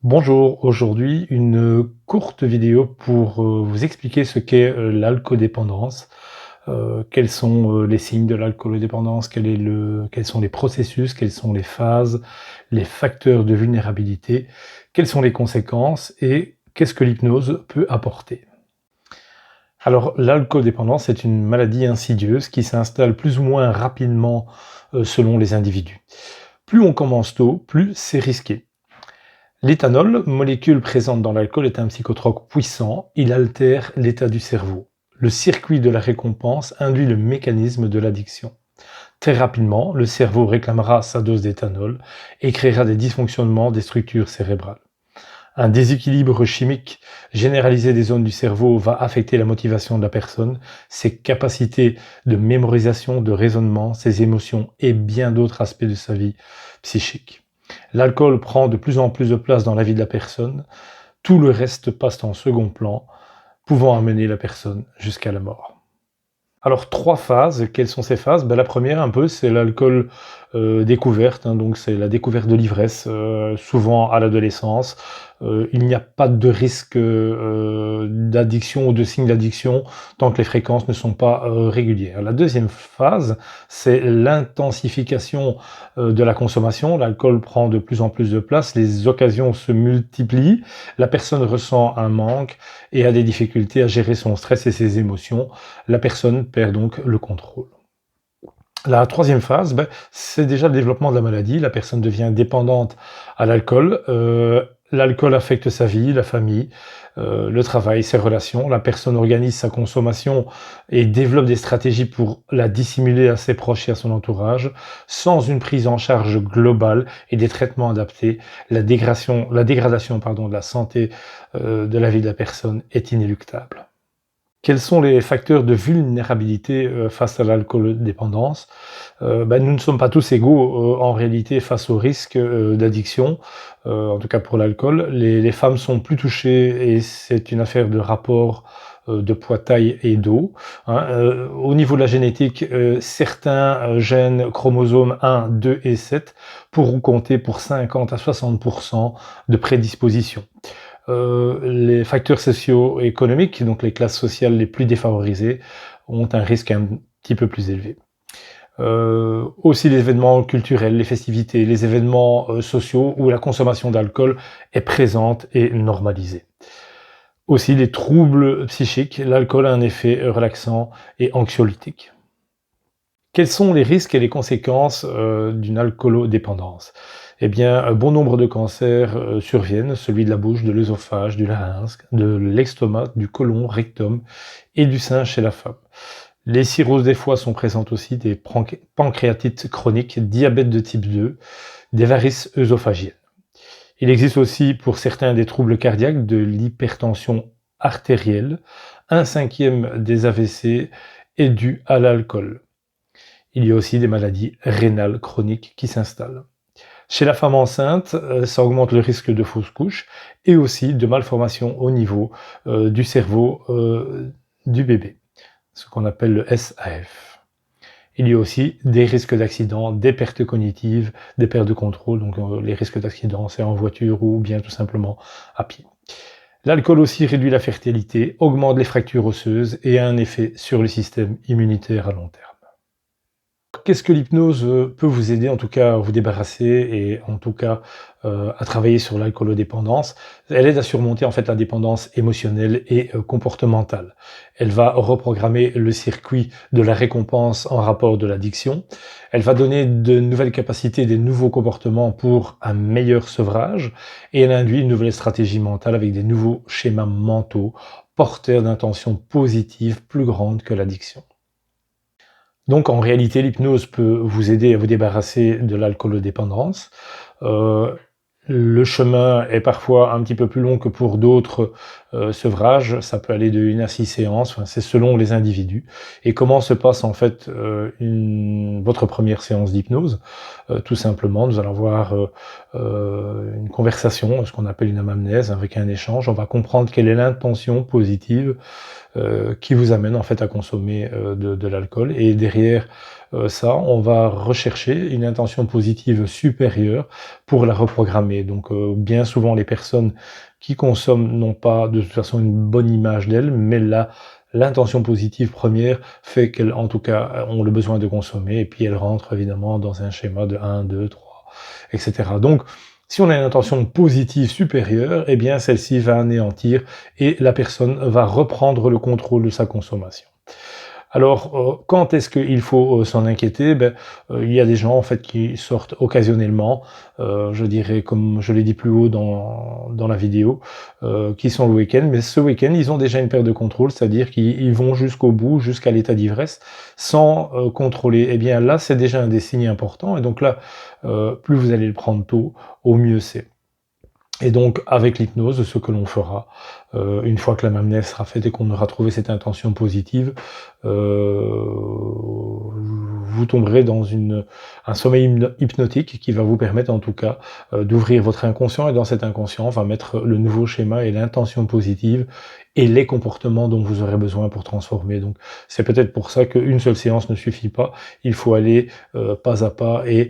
Bonjour, aujourd'hui une courte vidéo pour vous expliquer ce qu'est l'alcoodépendance, quels sont les signes de l'alcoolodépendance, quels sont les processus, quelles sont les phases, les facteurs de vulnérabilité, quelles sont les conséquences et qu'est-ce que l'hypnose peut apporter. Alors l'alcoodépendance est une maladie insidieuse qui s'installe plus ou moins rapidement selon les individus. Plus on commence tôt, plus c'est risqué. L'éthanol, molécule présente dans l'alcool, est un psychotrope puissant. Il altère l'état du cerveau. Le circuit de la récompense induit le mécanisme de l'addiction. Très rapidement, le cerveau réclamera sa dose d'éthanol et créera des dysfonctionnements des structures cérébrales. Un déséquilibre chimique généralisé des zones du cerveau va affecter la motivation de la personne, ses capacités de mémorisation, de raisonnement, ses émotions et bien d'autres aspects de sa vie psychique. L'alcool prend de plus en plus de place dans la vie de la personne, tout le reste passe en second plan, pouvant amener la personne jusqu'à la mort. Alors 3 phases, quelles sont ces phases? La première un peu, c'est l'alcool, découverte, donc c'est la découverte de l'ivresse, souvent à l'adolescence. Il n'y a pas de risque, d'addiction ou de signe d'addiction tant que les fréquences ne sont pas, régulières. La deuxième phase, c'est l'intensification, de la consommation. L'alcool prend de plus en plus de place, les occasions se multiplient, la personne ressent un manque et a des difficultés à gérer son stress et ses émotions. La personne perd donc le contrôle. La troisième phase, c'est déjà le développement de la maladie. La personne devient dépendante à l'alcool. L'alcool affecte sa vie, la famille, le travail, ses relations. La personne organise sa consommation et développe des stratégies pour la dissimuler à ses proches et à son entourage. Sans une prise en charge globale et des traitements adaptés, la dégradation de la santé de la vie de la personne est inéluctable. Quels sont les facteurs de vulnérabilité face à l'alcoolodépendance? Nous ne sommes pas tous égaux en réalité face au risque d'addiction, en tout cas pour l'alcool. Les femmes sont plus touchées et c'est une affaire de rapport de poids, taille et dos, hein. Au niveau de la génétique, certains gènes chromosomes 1, 2 et 7 pourront compter pour 50 à 60% de prédisposition. Les facteurs socio-économiques, donc les classes sociales les plus défavorisées, ont un risque un petit peu plus élevé. Aussi les événements culturels, les festivités, les événements sociaux où la consommation d'alcool est présente et normalisée. Aussi les troubles psychiques, l'alcool a un effet relaxant et anxiolytique. Quels sont les risques et les conséquences d'une alcoolodépendance? Eh bien, un bon nombre de cancers surviennent, celui de la bouche, de l'œsophage, du larynx, de l'estomac, du côlon, rectum et du sein chez la femme. Les cirrhoses des foies sont présentes aussi, des pancréatites chroniques, diabète de type 2, des varices œsophagiennes. Il existe aussi pour certains des troubles cardiaques, de l'hypertension artérielle. 1/5 des AVC est dû à l'alcool. Il y a aussi des maladies rénales chroniques qui s'installent. Chez la femme enceinte, ça augmente le risque de fausse couche et aussi de malformations au niveau du cerveau du bébé, ce qu'on appelle le SAF. Il y a aussi des risques d'accident, des pertes cognitives, des pertes de contrôle. Donc les risques d'accident, c'est en voiture ou bien tout simplement à pied. L'alcool aussi réduit la fertilité, augmente les fractures osseuses et a un effet sur le système immunitaire à long terme. Qu'est-ce que l'hypnose peut vous aider, en tout cas, à vous débarrasser et en tout cas, à travailler sur l'alcoolodépendance? Elle aide à surmonter, en fait, la dépendance émotionnelle et comportementale. Elle va reprogrammer le circuit de la récompense en rapport de l'addiction. Elle va donner de nouvelles capacités, des nouveaux comportements pour un meilleur sevrage et elle induit une nouvelle stratégie mentale avec des nouveaux schémas mentaux porteurs d'intentions positives plus grandes que l'addiction. Donc en réalité, l'hypnose peut vous aider à vous débarrasser de l'alcoolodépendance. Heu, le chemin est parfois un petit peu plus long que pour d'autres, sevrages. Ça peut aller de 1 à 6 séances, enfin c'est selon les individus. Et comment se passe en fait, votre première séance d'hypnose? Tout simplement, nous allons avoir, une conversation, ce qu'on appelle une anamnèse, avec un échange. On va comprendre quelle est l'intention positive qui vous amène en fait à consommer de l'alcool et derrière ça, on va rechercher une intention positive supérieure pour la reprogrammer. Donc bien souvent, les personnes qui consomment n'ont pas de toute façon une bonne image d'elles, mais là, l'intention positive première fait qu'elles, en tout cas, ont le besoin de consommer, et puis elles rentrent évidemment dans un schéma de 1, 2, 3, etc. Donc, si on a une intention positive supérieure, eh bien celle-ci va anéantir et la personne va reprendre le contrôle de sa consommation. Alors, quand est-ce qu'il faut s'en inquiéter? Il y a des gens en fait qui sortent occasionnellement, je dirais comme je l'ai dit plus haut dans la vidéo, qui sont le week-end, mais ce week-end, ils ont déjà une perte de contrôle, c'est-à-dire qu'ils vont jusqu'au bout, jusqu'à l'état d'ivresse, sans contrôler. Eh bien là, c'est déjà un des signes importants, et donc là, plus vous allez le prendre tôt, au mieux c'est. Et donc, avec l'hypnose, ce que l'on fera, une fois que l'anamnèse sera faite et qu'on aura trouvé cette intention positive, vous tomberez dans un sommeil hypnotique qui va vous permettre en tout cas d'ouvrir votre inconscient, et dans cet inconscient, on va mettre le nouveau schéma et l'intention positive et les comportements dont vous aurez besoin pour transformer. Donc, c'est peut-être pour ça qu'une seule séance ne suffit pas, il faut aller pas à pas et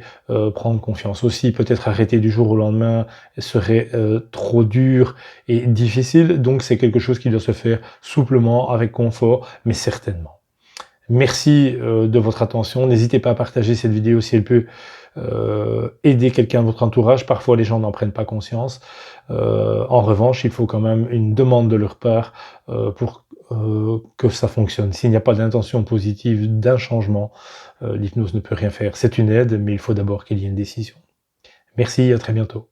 prendre confiance. Aussi, peut-être arrêter du jour au lendemain serait trop dur et difficile, donc c'est quelque chose qui doit se faire souplement, avec confort, mais certainement. Merci de votre attention, n'hésitez pas à partager cette vidéo si elle peut aider quelqu'un de votre entourage. Parfois les gens n'en prennent pas conscience, en revanche il faut quand même une demande de leur part pour que ça fonctionne. S'il n'y a pas d'intention positive d'un changement, l'hypnose ne peut rien faire. C'est une aide, mais il faut d'abord qu'il y ait une décision. Merci, à très bientôt.